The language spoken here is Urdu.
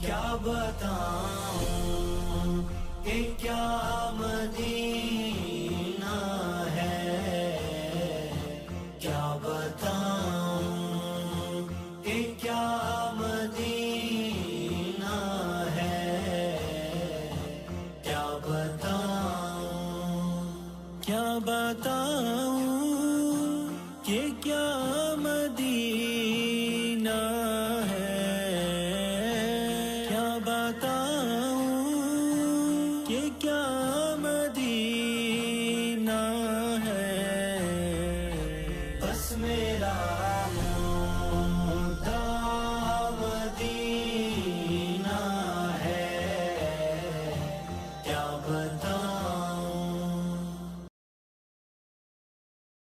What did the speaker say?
کیا بتاؤں کہ کیا مدینہ ہے، کیا بتاؤں کہ کیا مدینہ ہے، کیا بتاؤں، کیا بتاؤں کہ کیا مدینہ ہے، کیا بتاؤں کہ کیا مدینہ ہے، بس میرا مدعا مدینہ ہے، کیا بتاؤں